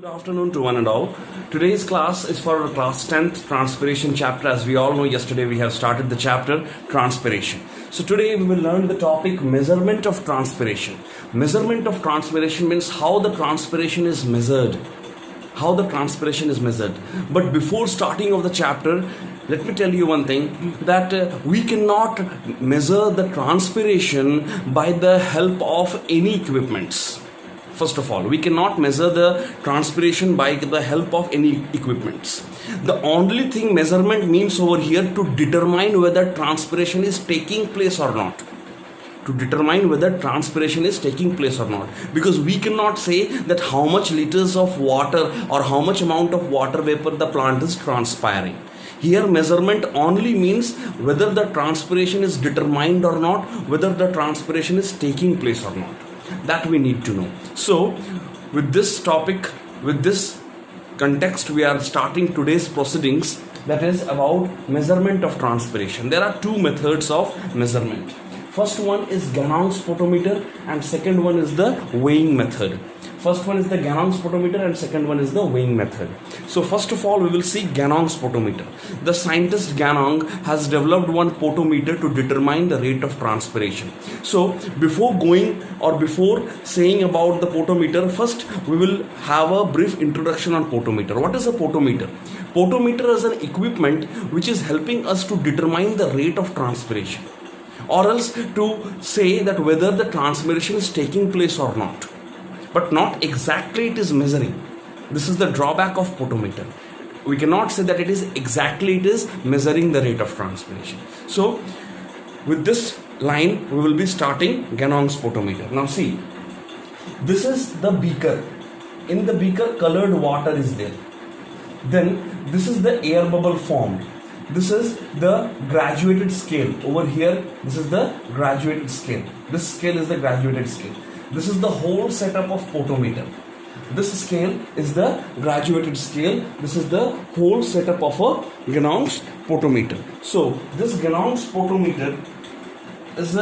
Good afternoon to one and all. Today's class is for class 10th Transpiration chapter. As we all know, yesterday we have started the chapter Transpiration. So today we will learn the topic measurement of transpiration. Measurement of transpiration means how the transpiration is measured. How the transpiration is measured. But before starting of the chapter, let me tell you one thing, that we cannot measure the transpiration by the help of any equipments. First of all, we cannot measure the transpiration by the help of any equipments. The only thing measurement means over here to determine whether transpiration is taking place or not. To determine whether transpiration is taking place or not. Because we cannot say that how much liters of water or how much amount of water vapor the plant is transpiring. Here measurement only means whether the transpiration is determined or not, whether the transpiration is taking place or not. That we need to know. So with this topic, with this context, we are starting today's proceedings, that is about measurement of transpiration. There are two methods of measurement. First one is Gaun Sportometer and second one is the weighing method. First one is the Gaun Sportometer and second one is the weighing method. So first of all, we will see Gaun Sportometer. The scientist Gaun has developed one photometer to determine the rate of transpiration. So before saying about the photometer, first we will have a brief introduction on photometer. What is a photometer? Photometer is an equipment which is helping us to determine the rate of transpiration, or else to say that whether the transpiration is taking place or not, but not exactly it is measuring. This is the drawback of photometer. We cannot say that it is measuring the rate of transpiration. So with this line we will be starting Gaun Sportometer. Now see, this is the beaker. In the beaker colored water is there. Then this is the air bubble formed. This is the graduated scale. Over here, this is the graduated scale. This scale is the graduated scale. This is the whole setup of photometer. This scale is the graduated scale. This is the whole setup of a Gaun Sportometer. So this Gaun Sportometer is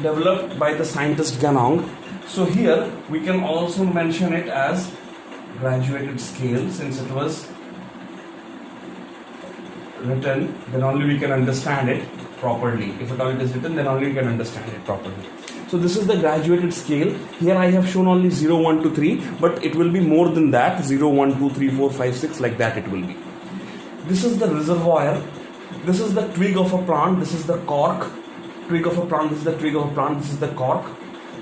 developed by the scientist Gaun. So here we can also mention it as graduated scale, since it was written, then only we can understand it properly. If at all it is written, then only we can understand it properly. So this is the graduated scale. Here I have shown only 0, 1, 2, 3, but it will be more than that. 0, 1, 2, 3, 4, 5, 6, like that it will be. This is the reservoir. This is the twig of a plant. This is the cork. Twig of a plant. This is the twig of a plant. This is the cork.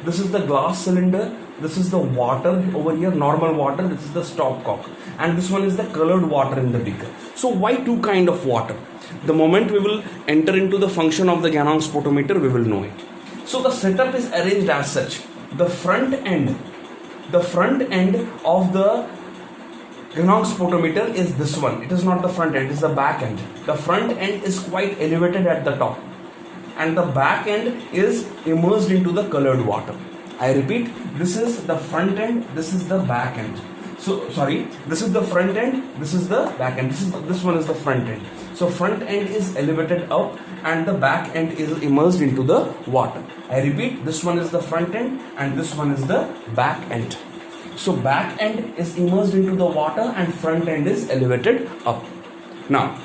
This is the glass cylinder. This is the water over here, normal water. This is the stopcock. And this one is the colored water in the beaker. So why two kind of water? The moment we will enter into the function of the Gaun Sportometer, we will know it. So the setup is arranged as such. The front end of the Gaun Sportometer is this one. It is not the front end, it is the back end. The front end is quite elevated at the top, and the back end is immersed into the colored water. I repeat, this is the front end, this is the back end. So sorry, this is the front end, this is the back end. This one is the front end. So front end is elevated up and the back end is immersed into the water. I repeat, this one is the front end and this one is the back end. So back end is immersed into the water and front end is elevated up. Now,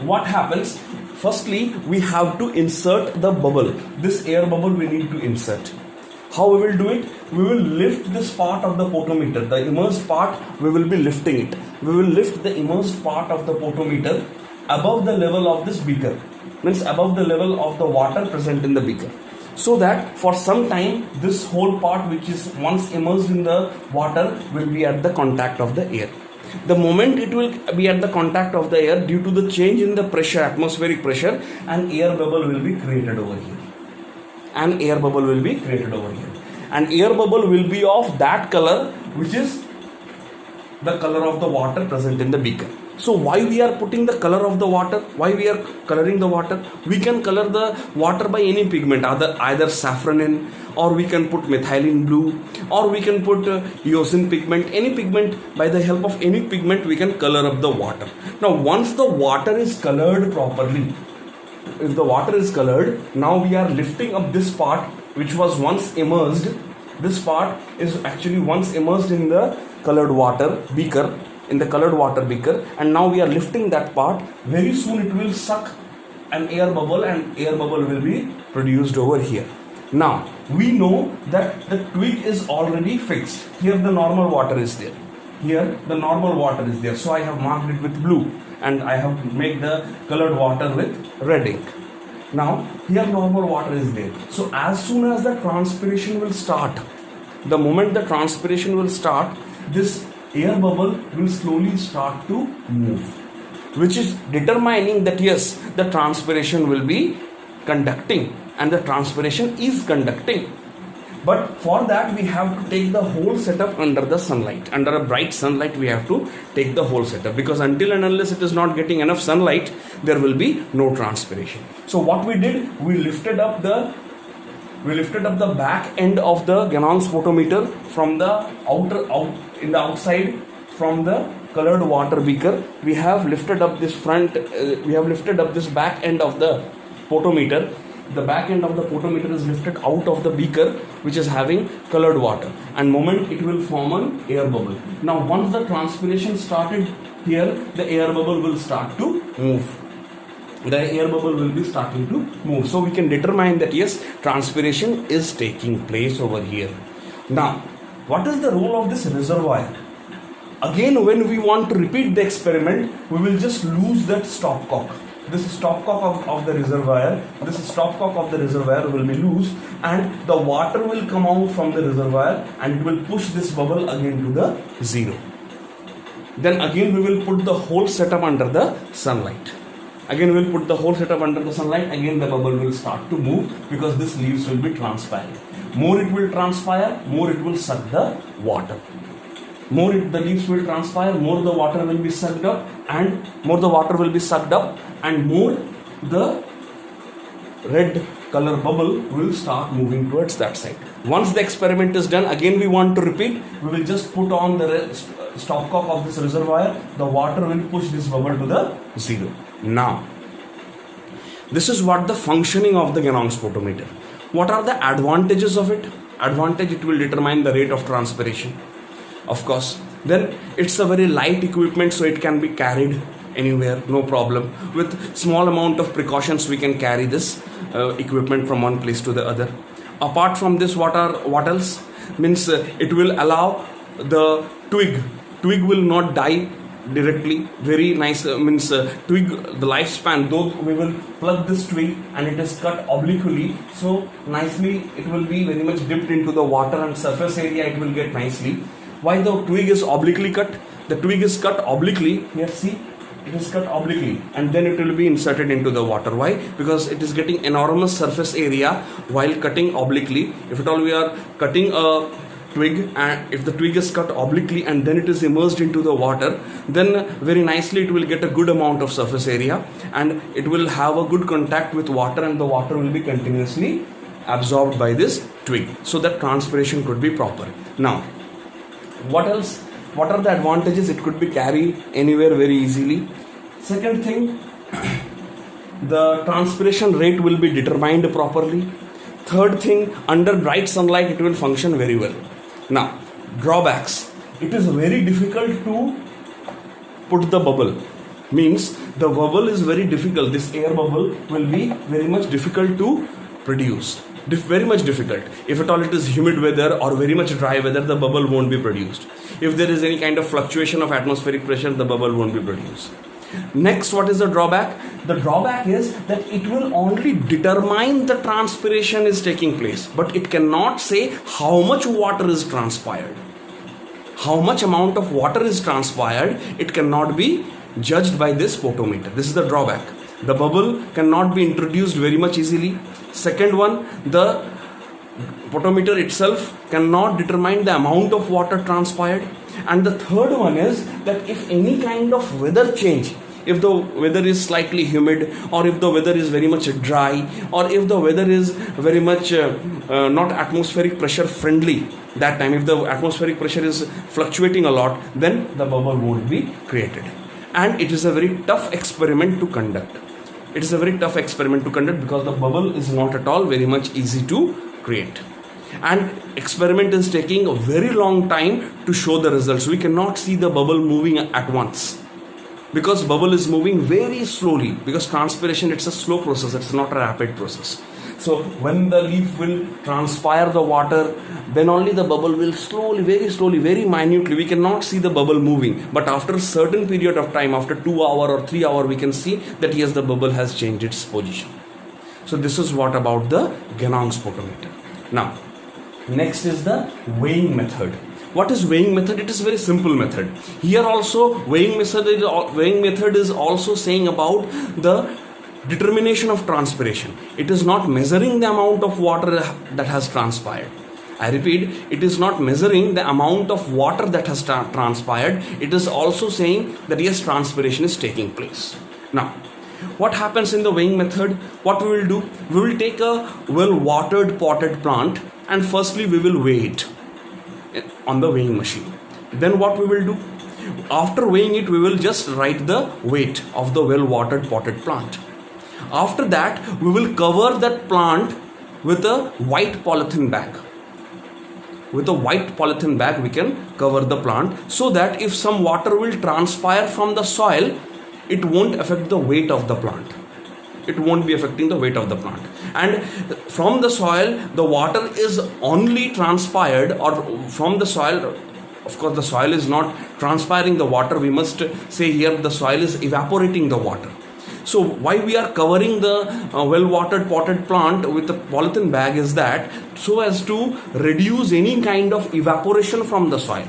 what happens? Firstly, we have to insert the bubble. This air bubble we need to insert. How we will do it? We will lift this part of the photometer. The immersed part, we will be lifting it. We will lift the immersed part of the photometer above the level of this beaker. Means above the level of the water present in the beaker. So that for some time, this whole part which is once immersed in the water will be at the contact of the air. The moment it will be at the contact of the air, due to the change in the pressure, atmospheric pressure, an air bubble will be created over here. An air bubble will be created over here. An air bubble will be of that color which is the color of the water present in the beaker. So why we are putting the color of the water? Why we are coloring the water? We can color the water by any pigment, either saffronin, or we can put methylene blue, or we can put eosin pigment. Any pigment, by the help of any pigment we can color up the water. Now once the water is colored properly, if the water is colored, now we are lifting up this part which was once immersed This part is actually once immersed in the colored water beaker, and now we are lifting that part. Very soon it will suck an air bubble, and air bubble will be produced over here. Now we know that the twig is already fixed. Here the normal water is there. So I have marked it with blue, and I have made the colored water with red ink. Now here normal water is there. So as soon as the transpiration will start, the moment the transpiration will start, this air bubble will slowly start to move, which is determining that yes, the transpiration will be conducting, and the transpiration is conducting. But for that we have to take the whole setup under the sunlight. Under a bright sunlight we have to take the whole setup, because until and unless it is not getting enough sunlight, there will be no transpiration. So what we did, we lifted up the back end of the Gaun Sportometer from the outside from the colored water beaker. We have lifted up this back end of the photometer. The back end of the photometer is lifted out of the beaker, which is having colored water, and moment it will form an air bubble. Now once the transpiration started here, the air bubble will start to move. So we can determine that yes, transpiration is taking place over here. Now what is the role of this reservoir? Again, when we want to repeat the experiment, we will just lose that stopcock. This stopcock of the reservoir will be loose, and the water will come out from the reservoir, and it will push this bubble again to the zero. Then again we will put the whole setup under the sunlight. Again the bubble will start to move, because this leaves will be transparent. More it will transpire, more it will suck the water. The leaves will transpire, more the water will be sucked up, and more the red color bubble will start moving towards that side. Once the experiment is done, again we want to repeat. We will just put on the stopcock of this reservoir. The water will push this bubble to the zero. Now, this is what the functioning of the Gaun Sportometer. What are the advantages of it? Advantage, it will determine the rate of transpiration, of course. Then it's a very light equipment, so it can be carried anywhere, no problem. With small amount of precautions, we can carry this equipment from one place to the other. Apart from this, what else? Means it will allow the twig will not die directly. Very nice. Twig, the lifespan, though we will plug this twig and it is cut obliquely, so nicely it will be very much dipped into the water, and surface area it will get nicely. Why the twig is obliquely cut? The twig is cut obliquely. Here, see, it is cut obliquely, and then it will be inserted into the water. Why? Because it is getting enormous surface area while cutting obliquely. If at all we are cutting a twig, and if the twig is cut obliquely and then it is immersed into the water, then very nicely it will get a good amount of surface area, and it will have a good contact with water, and the water will be continuously absorbed by this twig, so that transpiration could be proper. Now, what else? What are the advantages? It could be carried anywhere very easily. Second thing, the transpiration rate will be determined properly. Third thing, under bright sunlight it will function very well. Now, drawbacks. It is very difficult to put the bubble. Means the bubble is very difficult. This air bubble will be very much difficult to produce. Very much difficult. If at all it is humid weather or very much dry weather, the bubble won't be produced. If there is any kind of fluctuation of atmospheric pressure, the bubble won't be produced. Next, what is the drawback? The drawback is that it will only determine the transpiration is taking place, but it cannot say how much water is transpired. How much amount of water is transpired, it cannot be judged by this photometer. This is the drawback. The bubble cannot be introduced very much easily. Second one, the photometer itself cannot determine the amount of water transpired. And the third one is that if any kind of weather change, if the weather is slightly humid, or if the weather is very much dry, or if the weather is very much not atmospheric pressure friendly, that time if the atmospheric pressure is fluctuating a lot, then the bubble won't be created. And it is a very tough experiment to conduct. It is a very tough experiment to conduct because the bubble is not at all very much easy to create. and experiment is taking a very long time to show the results. We cannot see the bubble moving at once because bubble is moving very slowly, because transpiration, it's a slow process, it's not a rapid process. So when the leaf will transpire the water, then only the bubble will slowly, very minutely, we cannot see the bubble moving. But after a certain period of time, after 2 hours or 3 hours, we can see that yes, the bubble has changed its position. So this is what about the Gaun Sportometer. Now, next is the weighing method. What is weighing method? It is a very simple method. Here also, weighing method is also saying about the determination of transpiration. It is not measuring the amount of water that has transpired. I repeat, it is not measuring the amount of water that has transpired. It is also saying that yes, transpiration is taking place. Now, what happens in the weighing method? What we will do? We will take a well-watered potted plant and firstly we will weigh it on the weighing machine. Then what we will do? After weighing it, we will just write the weight of the well-watered potted plant. After that, we will cover that plant with a white polythene bag. With a white polythene bag, we can cover the plant so that if some water will transpire from the soil, it won't affect the weight of the plant. It won't be affecting the weight of the plant. And from the soil, the water is only transpired, or from the soil, of course the soil is not transpiring the water. We must say here the soil is evaporating the water. So why we are covering the well-watered potted plant with a polythene bag is that so as to reduce any kind of evaporation from the soil.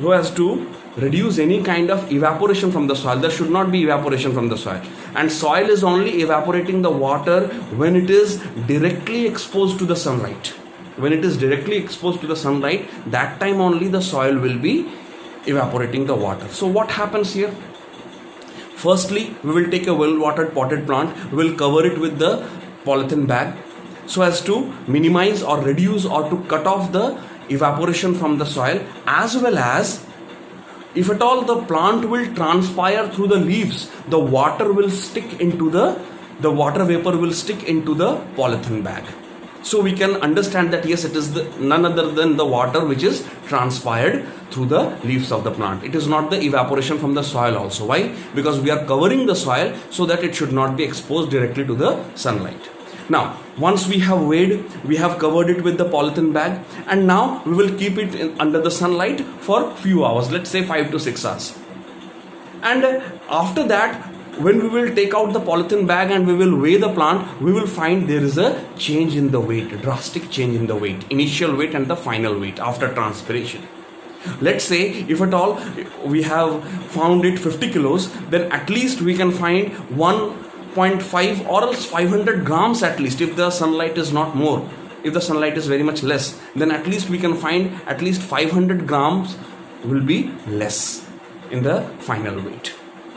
So as to reduce any kind of evaporation from the soil. There should not be evaporation from the soil. And soil is only evaporating the water when it is directly exposed to the sunlight. When it is directly exposed to the sunlight, that time only the soil will be evaporating the water. So what happens here? Firstly, we will take a well-watered potted plant, we will cover it with the polythene bag so as to minimize or reduce or to cut off the evaporation from the soil, as well as if at all the plant will transpire through the leaves, the water will stick into the water vapor will stick into the polythene bag. So we can understand that yes, it is none other than the water which is transpired through the leaves of the plant. It is not the evaporation from the soil also. Why? Because we are covering the soil so that it should not be exposed directly to the sunlight. Now, once we have weighed, we have covered it with the polythene bag, and now we will keep it under the sunlight for few hours, let's say 5 to 6 hours. And after that, when we will take out the polythene bag and we will weigh the plant, we will find there is a change in the weight, a drastic change in the weight, initial weight and the final weight after transpiration. Let's say if at all we have found it 50 kilos, then at least we can find 1.5 or else 500 grams at least. If the sunlight is not more, if the sunlight is very much less, then at least we can find at least 500 grams will be less in the final weight.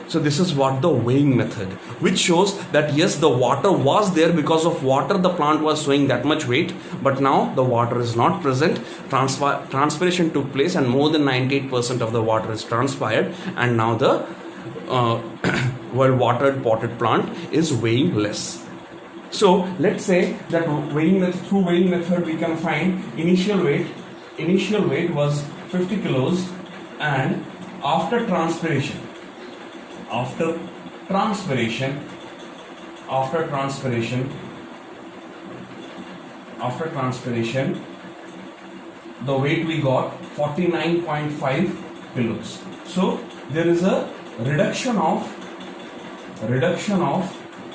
So this is what the weighing method, which shows that yes, the water was there, because of water the plant was showing that much weight, but now the water is not present. Transpiration took place and more than 98% of the water is transpired, and now the well-watered potted plant is weighing less. So let's say that through weighing method we can find initial weight was 50 kilos, and after transpiration the weight we got 49.5 kilos. So there is a reduction of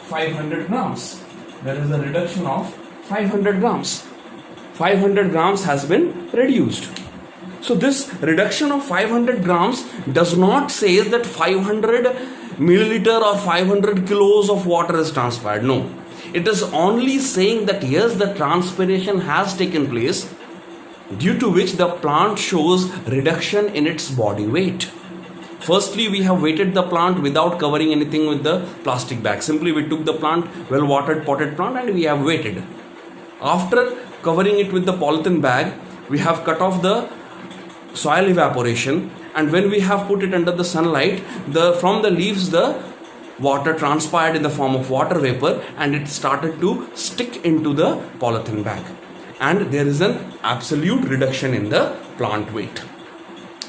500 grams. There is a reduction of 500 grams. 500 grams has been reduced. So this reduction of 500 grams does not say that 500 milliliter or 500 kilos of water is transpired. No. It is only saying that yes, the transpiration has taken place, due to which the plant shows reduction in its body weight. Firstly, we have weighted the plant without covering anything with the plastic bag. Simply we took the plant, well-watered potted plant, and we have weighted. After covering it with the polythene bag, we have cut off the soil evaporation, and when we have put it under the sunlight, from the leaves the water transpired in the form of water vapor, and it started to stick into the polythene bag. and there is an absolute reduction in the plant weight.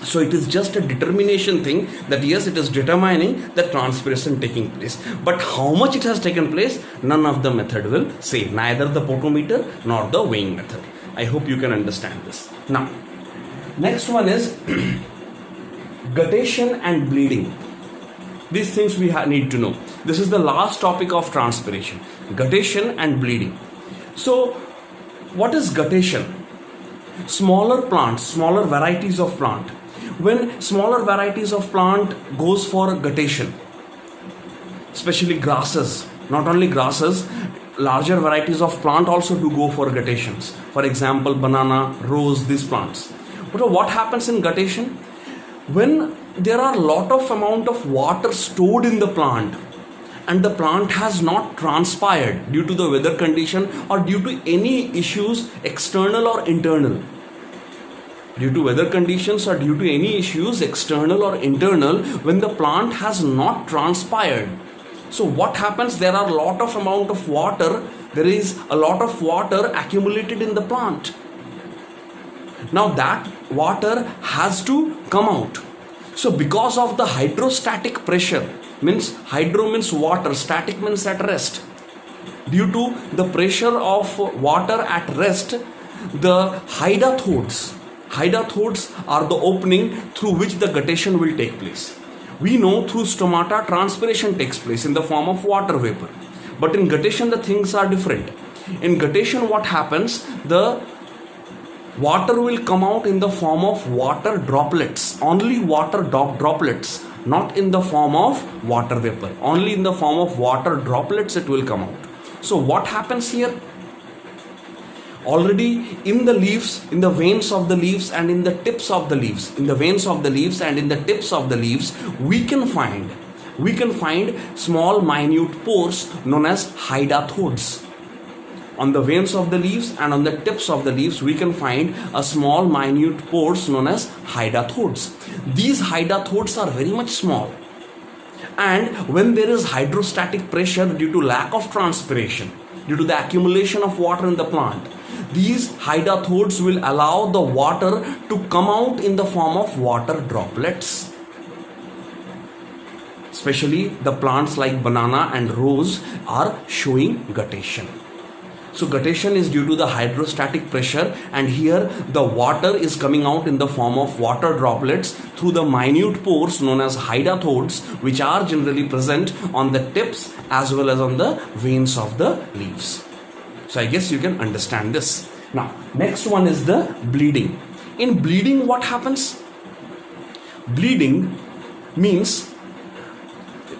So it is just a determination thing that yes, it is determining the transpiration taking place. But how much it has taken place, none of the method will say, neither the photometer nor the weighing method. I hope you can understand this. Now, next one is guttation and bleeding. These things we need to know. This is the last topic of transpiration, guttation and bleeding. So, what is guttation? Smaller plants, smaller varieties of plant. When smaller varieties of plant goes for guttation, especially grasses, not only grasses, larger varieties of plant also do go for gutations. For example, banana, rose, these plants. But what happens in guttation? When there are lot of amount of water stored in the plant and the plant has not transpired due to the weather condition or due to any issues external or internal, due to weather conditions or due to any issues external or internal, when the plant has not transpired, so what happens? There are a lot of amount of water, there is a lot of water accumulated in the plant. Now that water has to come out. So because of the hydrostatic pressure, means hydro means water, static means at rest, due to the pressure of water at rest, the hydathodes are the opening through which the guttation will take place. We know through stomata transpiration takes place in the form of water vapor, but in guttation the things are different. In guttation what happens, the water will come out in the form of water droplets, only water droplets, not in the form of water vapor, only in the form of water droplets it will come out. So what happens here? Already in the leaves, in the veins of the leaves and in the tips of the leaves, in the veins of the leaves and in the tips of the leaves, we can find small minute pores known as hydathodes. On the veins of the leaves and on the tips of the leaves, we can find a small minute pores known as hydathodes. These hydathodes are very much small, and when there is hydrostatic pressure due to lack of transpiration, due to the accumulation of water in the plant, these hydathodes will allow the water to come out in the form of water droplets. Especially the plants like banana and rose are showing guttation. So guttation is due to the hydrostatic pressure, and here the water is coming out in the form of water droplets through the minute pores known as hydathodes, which are generally present on the tips as well as on the veins of the leaves. So I guess you can understand this. Now, next one is the bleeding. In bleeding, what happens? Bleeding means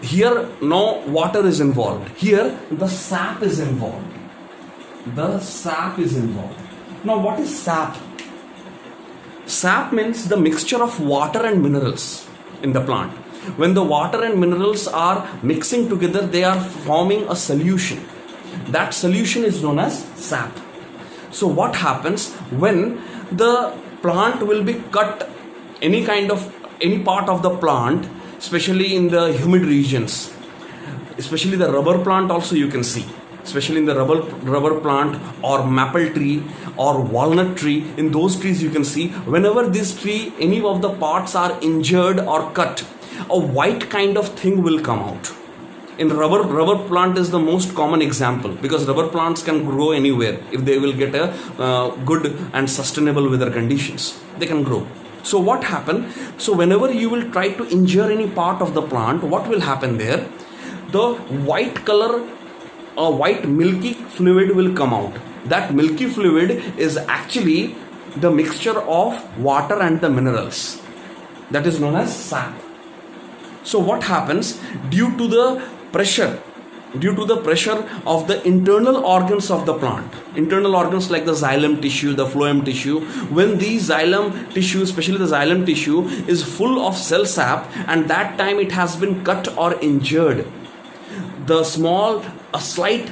here no water is involved. Here the sap is involved. The sap is involved. Now, what is sap? Sap means the mixture of water and minerals in the plant. When the water and minerals are mixing together, they are forming a solution. That solution is known as sap. So what happens when the plant will be cut, any part of the plant, especially in the humid regions, especially the rubber plant also you can see, especially in the rubber plant or maple tree or walnut tree, in those trees you can see, whenever this tree, any of the parts are injured or cut, a white kind of thing will come out. In rubber plant is the most common example, because rubber plants can grow anywhere if they will get a good and sustainable weather conditions. They can grow. So what happens? So whenever you will try to injure any part of the plant, what will happen there? The white color, a white milky fluid will come out. That milky fluid is actually the mixture of water and the minerals. That is known as sap. So what happens? Due to the pressure of the internal organs of the plant, internal organs like the xylem tissue, the phloem tissue, when the xylem tissue, especially the xylem tissue, is full of cell sap and that time it has been cut or injured, a slight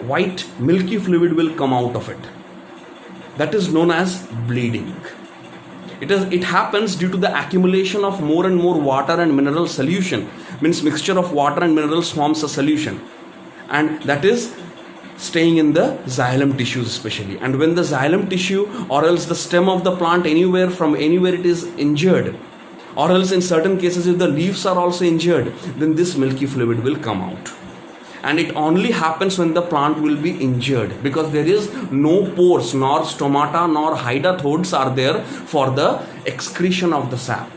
white milky fluid will come out of it. That is known as bleeding. It happens due to the accumulation of more and more water and mineral solution. Means mixture of water and minerals forms a solution, and that is staying in the xylem tissues especially. And when the xylem tissue or else the stem of the plant from anywhere it is injured, or else in certain cases if the leaves are also injured, then this milky fluid will come out. And it only happens when the plant will be injured, because there is no pores, nor stomata nor hydathodes are there for the excretion of the sap.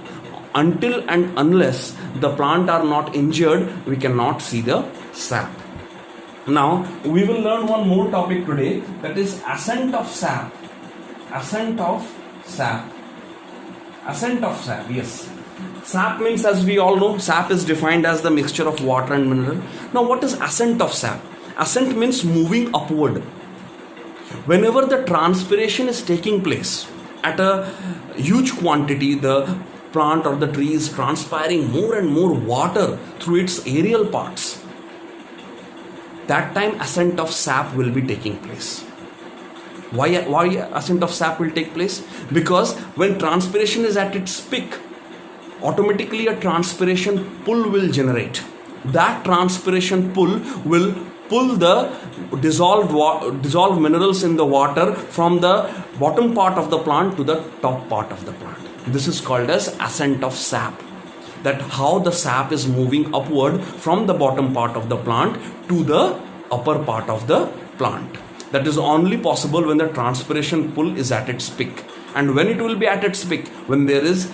Until and unless the plant are not injured, we cannot see the sap. Now we will learn one more topic today, that is ascent of sap. Ascent of sap. Ascent of sap, yes. Sap means, as we all know, sap is defined as the mixture of water and mineral. Now what is ascent of sap? Ascent means moving upward. Whenever the transpiration is taking place at a huge quantity, the plant or the tree is transpiring more and more water through its aerial parts. That time ascent of sap will be taking place. Why ascent of sap will take place? Because when transpiration is at its peak, automatically a transpiration pull will generate. That transpiration pull will pull the dissolved minerals in the water from the bottom part of the plant to the top part of the plant. This is called as ascent of sap. That how the sap is moving upward from the bottom part of the plant to the upper part of the plant. That is only possible when the transpiration pull is at its peak. And when it will be at its peak? When there is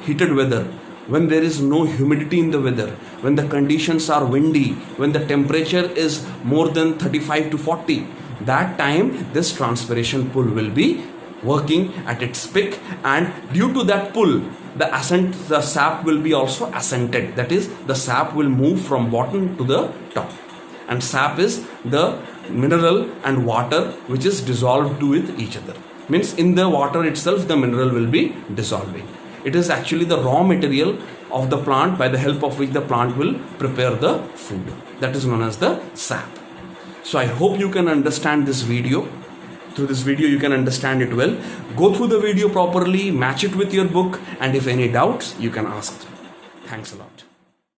heated weather, when there is no humidity in the weather, when the conditions are windy, when the temperature is more than 35 to 40, that time this transpiration pull will be working at its peak, and due to that pull, the sap will be also ascended. That is, the sap will move from bottom to the top. And sap is the mineral and water which is dissolved with each other. Means in the water itself the mineral will be dissolving. It is actually the raw material of the plant by the help of which the plant will prepare the food. That is known as the sap. So I hope you can understand this video. Through this video you can understand it well. Go through the video properly, match it with your book, and if any doubts you can ask. Thanks a lot.